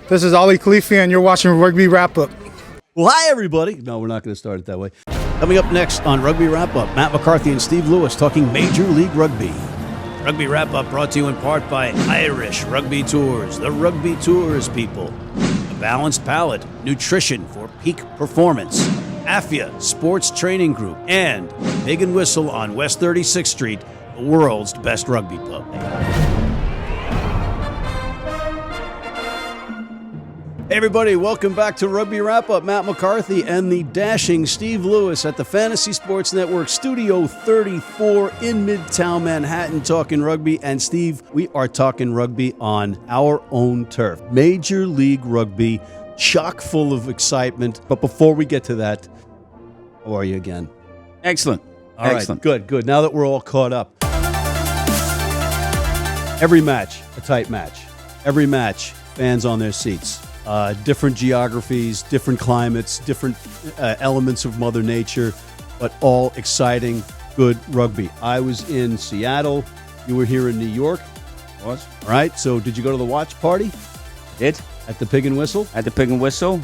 This is Ollie Kilifi, and you're watching Rugby Wrap Up. Well, hi, everybody. No, we're not going to start it that way. Coming up next on Rugby Wrap Up, Matt McCarthy and Steve Lewis talking Major League Rugby. Rugby Wrap Up brought to you in part by Irish Rugby Tours, the Rugby Tours people. A balanced palate, nutrition for peak performance. AFIA Sports Training Group, and Pig and Whistle on West 36th Street, the world's best rugby pub. Hey everybody, welcome back to Rugby Wrap Up. Matt McCarthy and the dashing Steve Lewis at the Fantasy Sports Network, Studio 34 in Midtown Manhattan, talking rugby. And Steve, we are talking rugby on our own turf. Major League Rugby, chock full of excitement. But before we get to that, how are you again? Excellent. All right, good. Now that we're all caught up. Every match, a tight match. Every match, fans on their seats. Different geographies, different climates, different elements of Mother Nature, but all exciting, good rugby. I was in Seattle. You were here in New York. I was. All right, so did you go to the watch party? Did. At the Pig and Whistle? At the Pig and Whistle.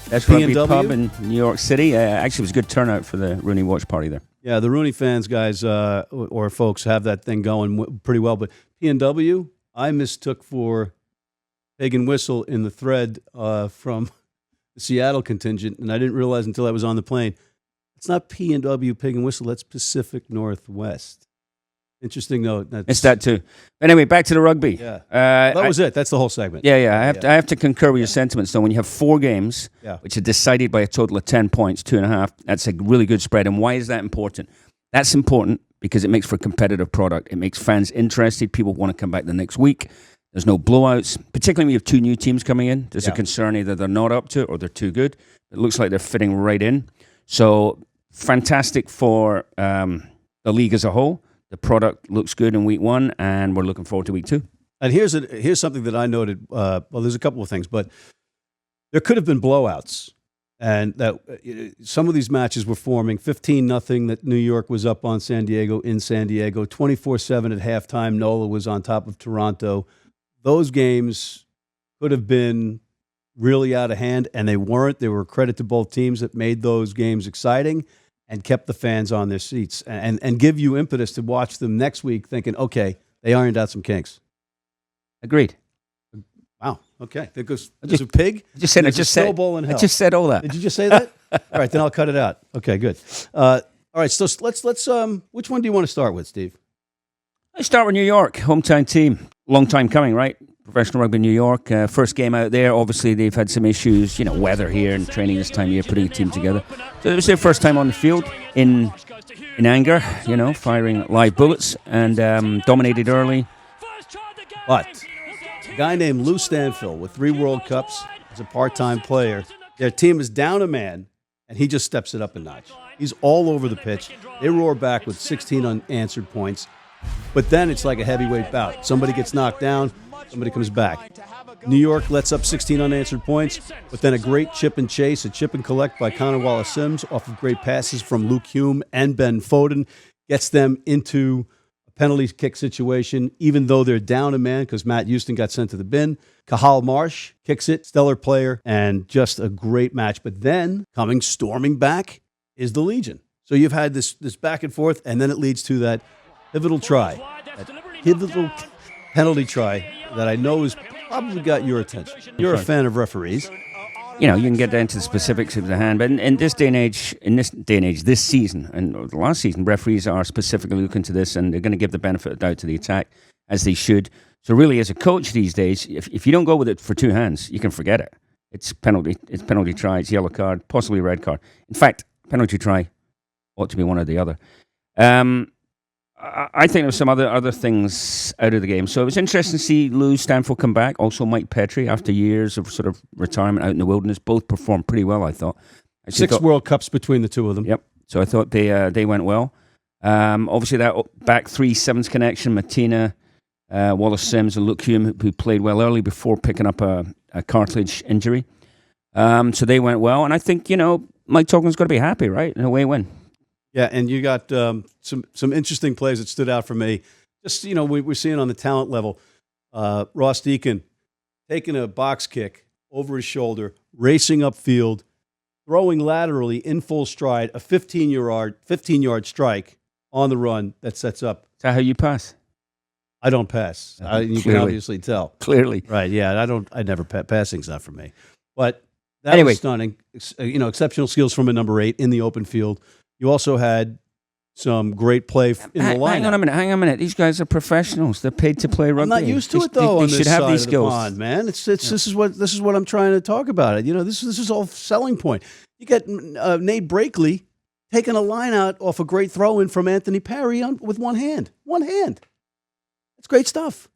That's P&W? Rugby Pub in New York City. Actually, it was a good turnout for the Rooney watch party there. Yeah, the Rooney fans, guys, or folks, have that thing going pretty well. But P&W, I mistook for Pig and Whistle in the thread from the Seattle contingent, and I didn't realize until I was on the plane. It's not P&W, Pig and Whistle, that's Pacific Northwest. Interesting note. It's that too. Anyway, back to the rugby. Yeah. That was it. That's the whole segment. Yeah. I have to concur with your sentiments, though. When you have 4 games, which are decided by a total of 10 points, 2.5, that's a really good spread. And why is that important? That's important because it makes for a competitive product. It makes fans interested. People want to come back the next week. There's no blowouts, particularly when you have 2 new teams coming in. There's a concern either they're not up to it or they're too good. It looks like they're fitting right in. So fantastic for the league as a whole. The product looks good in week 1, and we're looking forward to week 2. And here's something that I noted. Well, there's a couple of ththings, but there could have been blowouts, and that some of these matches were forming 15-0 that New York was up on San Diego in San Diego, 24-7 at halftime. NOLA was on top of Toronto. Those games could have been really out of hand, and they weren't. They were a credit to both teams that made those games exciting and kept the fans on their seats and give you impetus to watch them next week thinking, okay, they ironed out some kinks. Agreed. Wow. Okay. There's a pig. I just said all that. Did you just say that? All right, then I'll cut it out. Okay, good. All right, so let's which one do you want to start with, Steve? Let's start with New York, hometown team. Long time coming, right? Professional rugby in New York. First game out there. Obviously, they've had some issues, weather here and training this time of year, putting a team together. So it was their first time on the field in anger, firing live bullets and dominated early. But a guy named Lou Stanfill with 3 World Cups as a part-time player, their team is down a man, and he just steps it up a notch. He's all over the pitch. They roar back with 16 unanswered points. But then it's like a heavyweight bout. Somebody gets knocked down, somebody comes back. New York lets up 16 unanswered points, but then a great chip and chase, a chip and collect by Connor Wallace-Sims off of great passes from Luke Hume and Ben Foden gets them into a penalty kick situation, even though they're down a man because Matt Houston got sent to the bin. Cahal Marsh kicks it, stellar player, and just a great match. But then coming storming back is the Legion. So you've had this back and forth, and then it leads to that pivotal try, that pivotal penalty try that I know has probably got your attention. You're a fan of referees. You can get down to the specifics of the hand, but in this day and age, this season, and the last season, referees are specifically looking to this, and they're going to give the benefit of the doubt to the attack, as they should. So really, as a coach these days, if you don't go with it for 2 hands, you can forget it. It's penalty try, it's yellow card, possibly red card. In fact, penalty try ought to be one or the other. I think there's some other things out of the game. So it was interesting to see Lou Stanfill come back. Also Mike Petri, after years of sort of retirement out in the wilderness, both performed pretty well, I thought. 6 World Cups between the 2 of them. Yep. So I thought they went well. Obviously that back 3 sevens connection, Matina, Wallace-Sims and Luke Hume, who played well early before picking up a cartilage injury. So they went well. And I think, Mike Toglin's got to be happy, right? An away win. Yeah, and you got some interesting plays that stood out for me. Just, we're seeing on the talent level, Ross Deacon taking a box kick over his shoulder, racing upfield, throwing laterally in full stride, a 15-yard strike on the run that sets up. Is that how you pass? I don't pass. You can obviously tell. Clearly. Right, yeah. I never passing's not for me. But that Anyway. was stunning. Exceptional skills from a number 8 in the open field. You also had some great play in the lineup. Hang on a minute. These guys are professionals. They're paid to play rugby. I'm not used to it though. They on should this have side these of the skills. pond, man. This is what I'm trying to talk about. This is all selling point. You get Nate Brakely taking a line out off a great throw in from Anthony Perry with one hand. One hand. That's great stuff.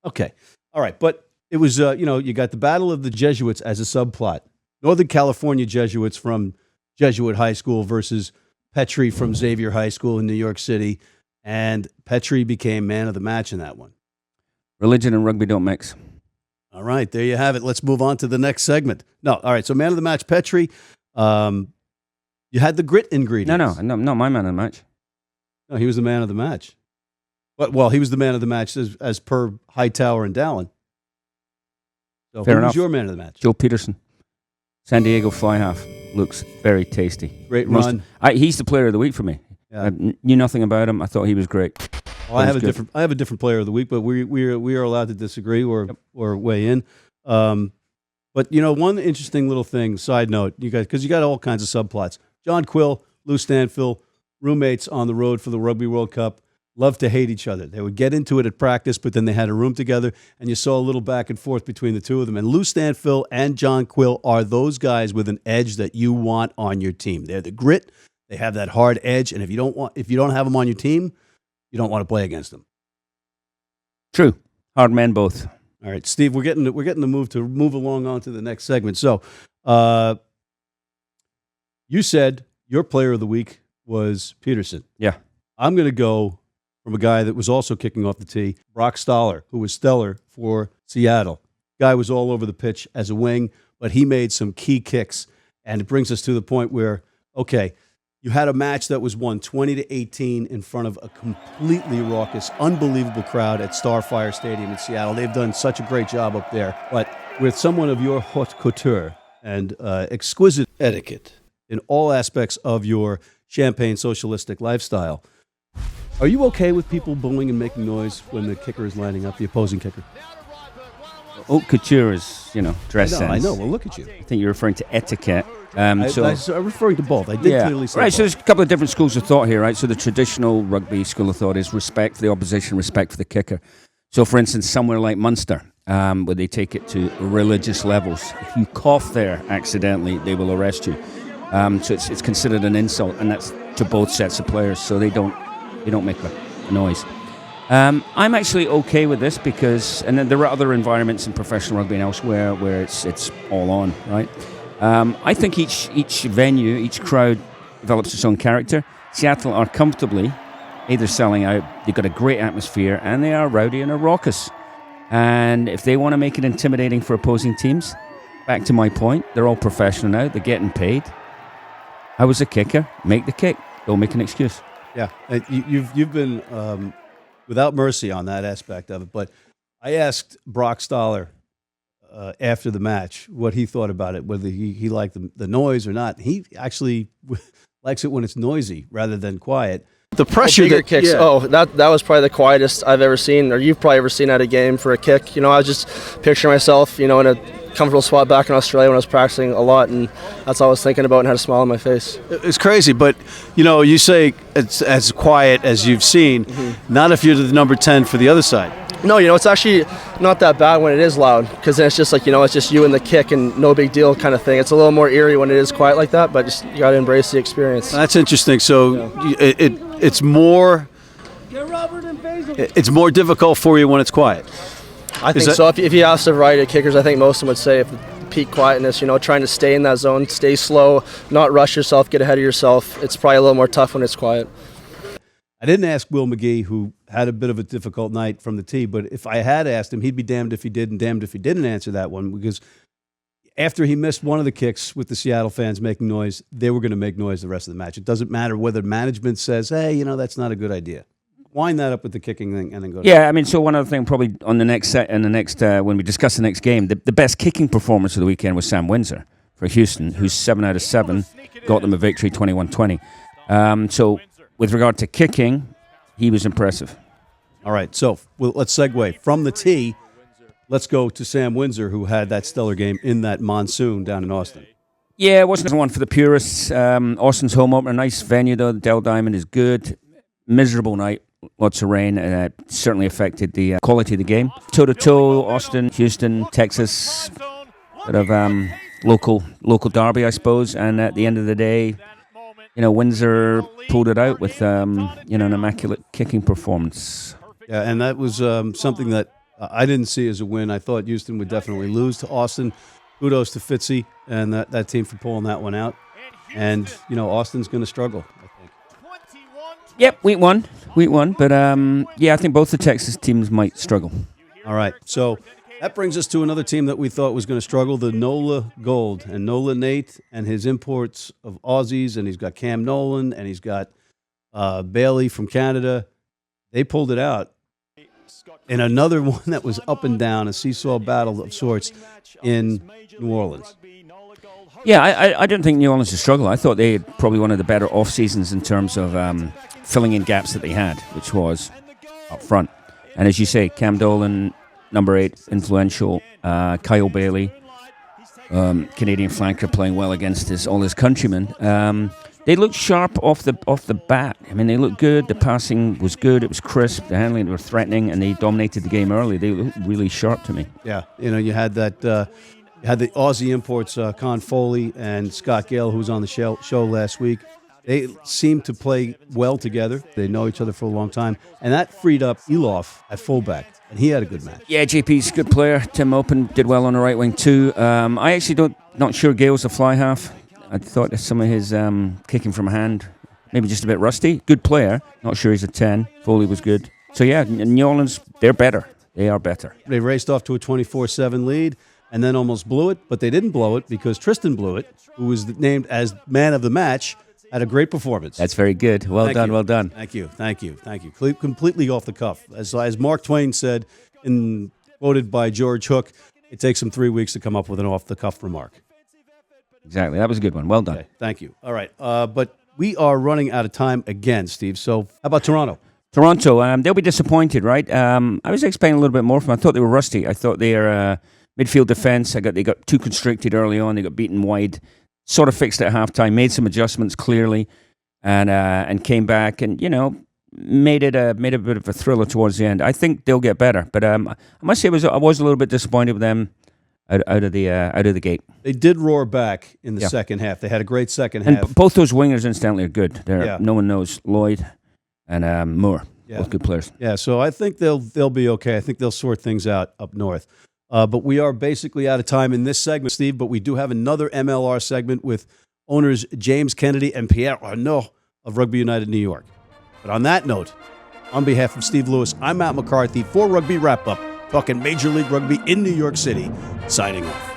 Okay, all right, but it was you got the Battle of the Jesuits as a subplot. Northern California Jesuits from Jesuit High School versus Petri from Xavier High School in New York City, and Petri became man of the match in that one. Religion and rugby don't mix. All right, there you have it. Let's move on to the next segment. No, all right, so man of the match, Petri. You had the grit ingredients. No, not my man of the match. No, he was the man of the match. Well, he was the man of the match as per Hightower and Dallin. So Fair who enough. was your man of the match? Joe Peterson. San Diego fly half. Looks very tasty. Great run. He's the player of the week for me. Yeah. I knew nothing about him. I thought he was great. Well, I have a different player of the week, but we are allowed to disagree or weigh in. But one interesting little thing, side note, you guys, because you got all kinds of subplots. John Quill, Lou Stanfill, roommates on the road for the Rugby World Cup, loved to hate each other. They would get into it at practice, but then they had a room together, and you saw a little back and forth between the two of them. And Lou Stanfill and John Quill are those guys with an edge that you want on your team. They're the grit. They have that hard edge, and if you don't have them on your team, you don't want to play against them. True. Hard men both. All right, Steve, we're getting the move along on to the next segment. So, you said your player of the week was Peterson. Yeah. I'm going to go from a guy that was also kicking off the tee, Brock Stoller, who was stellar for Seattle. Guy was all over the pitch as a wing, but he made some key kicks, and it brings us to the point where, okay, you had a match that was won 20-18 in front of a completely raucous, unbelievable crowd at Starfire Stadium in Seattle. They've done such a great job up there. But with someone of your haute couture and exquisite etiquette in all aspects of your champagne socialistic lifestyle, are you okay with people booing and making noise when the kicker is lining up, the opposing kicker? Haute couture is, dress sense. I know. Well, look at you. I think you're referring to etiquette. I'm referring to both. I did clearly say right, both. so there's a couple of different schools of thought here, right? So the traditional rugby school of thought is respect for the opposition, respect for the kicker. So, for instance, somewhere like Munster, where they take it to religious levels, if you cough there accidentally, they will arrest you. So it's considered an insult, and that's to both sets of players, so they don't make a noise. I'm actually okay with this because, and then there are other environments in professional rugby and elsewhere where it's all on, right? I think each venue, each crowd develops its own character. Seattle are comfortably either selling out, they've got a great atmosphere, and they are rowdy and are raucous. And if they want to make it intimidating for opposing teams, back to my point, they're all professional now, they're getting paid. I was a kicker, make the kick, don't make an excuse. Yeah, and you've been without mercy on that aspect of it. But I asked Brock Stoller after the match what he thought about it, whether he liked the noise or not. He actually likes it when it's noisy rather than quiet. The pressure bigger kicks. Yeah. Oh, that was probably the quietest I've ever seen, or you've probably ever seen at a game for a kick. I was just picturing myself, in a comfortable spot back in Australia when I was practicing a lot, and that's all I was thinking about and had a smile on my face. It's crazy, but you say it's as quiet as you've seen. Mm-hmm. Not if you're the number 10 for the other side. No, it's actually not that bad when it is loud, because then it's just like, it's just you and the kick and no big deal kind of thing. It's a little more eerie when it is quiet like that, but just you got to embrace the experience. That's interesting. So it's more difficult for you when it's quiet. I think so. If you ask a variety of kickers, I think most of them would say if the peak quietness, trying to stay in that zone, stay slow, not rush yourself, get ahead of yourself. It's probably a little more tough when it's quiet. I didn't ask Will McGee, who had a bit of a difficult night from the tee, but if I had asked him, he'd be damned if he did and damned if he didn't answer that one, because after he missed one of the kicks with the Seattle fans making noise, they were going to make noise the rest of the match. It doesn't matter whether management says, hey, that's not a good idea. wind that up with the kicking thing and then go. Yeah, I mean, so one other thing, probably on the next set and the next when we discuss the next game, the best kicking performance of the weekend was Sam Windsor for Houston, who's 7 out of 7, got them a victory, 21-20. So with regard to kicking, he was impressive. All right, so let's segue from the tee. Let's go to Sam Windsor, who had that stellar game in that monsoon down in Austin. Yeah, it wasn't one for the purists. Austin's home opener, nice venue though. The Dell Diamond is good. Miserable night, lots of rain, and it certainly affected the quality of the game. Toe-to-toe, Austin, Houston, Texas, bit of local derby, I suppose. And at the end of the day, Windsor pulled it out with an immaculate kicking performance. Yeah, and that was something that I didn't see as a win. I thought Houston would definitely lose to Austin. Kudos to Fitzy and that team for pulling that one out. And, Austin's going to struggle, I think. Yep, week one. But, I think both the Texas teams might struggle. All right, so that brings us to another team that we thought was going to struggle, the NOLA Gold. And NOLA Nate and his imports of Aussies, and he's got Cam Nolan, and he's got Bailey from Canada. They pulled it out. In another one that was up and down, a seesaw battle of sorts in New Orleans. Yeah, I didn't think New Orleans would struggle. I thought they had probably one of the better off seasons in terms of filling in gaps that they had, which was up front. And as you say, Cam Dolan, number 8, influential. Kyle Bailey, Canadian flanker, playing well against all his countrymen. They looked sharp off the bat. I mean, they looked good. The passing was good. It was crisp. The handling, they were threatening, and they dominated the game early. They looked really sharp to me. Yeah, you had that. You had the Aussie imports, Con Foley and Scott Gale, who was on the show last week. They seemed to play well together. They know each other for a long time, and that freed up Elof at fullback, and he had a good match. Yeah, JP's a good player. Tim Open did well on the right wing too. I actually not sure Gale's a fly half. I thought that some of his kicking from hand, maybe just a bit rusty. Good player. Not sure he's a 10. Foley was good. So, yeah, New Orleans, they're better. They are better. They raced off to a 24-7 lead and then almost blew it, but they didn't blow it because Tristan Blewett, who was named as man of the match, had a great performance. That's very good. Well done. Thank you. Completely off the cuff. As Mark Twain said, quoted by George Hook, it takes him 3 weeks to come up with an off-the-cuff remark. Exactly. That was a good one. Well done. Okay, thank you. All right. But we are running out of time again, Steve. So how about Toronto? Toronto, they'll be disappointed, right? I was expecting a little bit more from them. I thought they were rusty. I thought their midfield defense, they got too constricted early on. They got beaten wide. Sort of fixed it at halftime, made some adjustments clearly, and came back and, made it a bit of a thriller towards the end. I think they'll get better. But I must say I was a little bit disappointed with them out of the gate. They did roar back in the second half. They had a great second half. And both those wingers, incidentally, are good. No one knows Lloyd and Moore, both good players. Yeah, so I think they'll be okay. I think they'll sort things out up north. But we are basically out of time in this segment, Steve, but we do have another MLR segment with owners James Kennedy and Pierre Arnaud of Rugby United New York. But on that note, on behalf of Steve Lewis, I'm Matt McCarthy for Rugby Wrap-Up, talking Major League Rugby in New York City, signing off.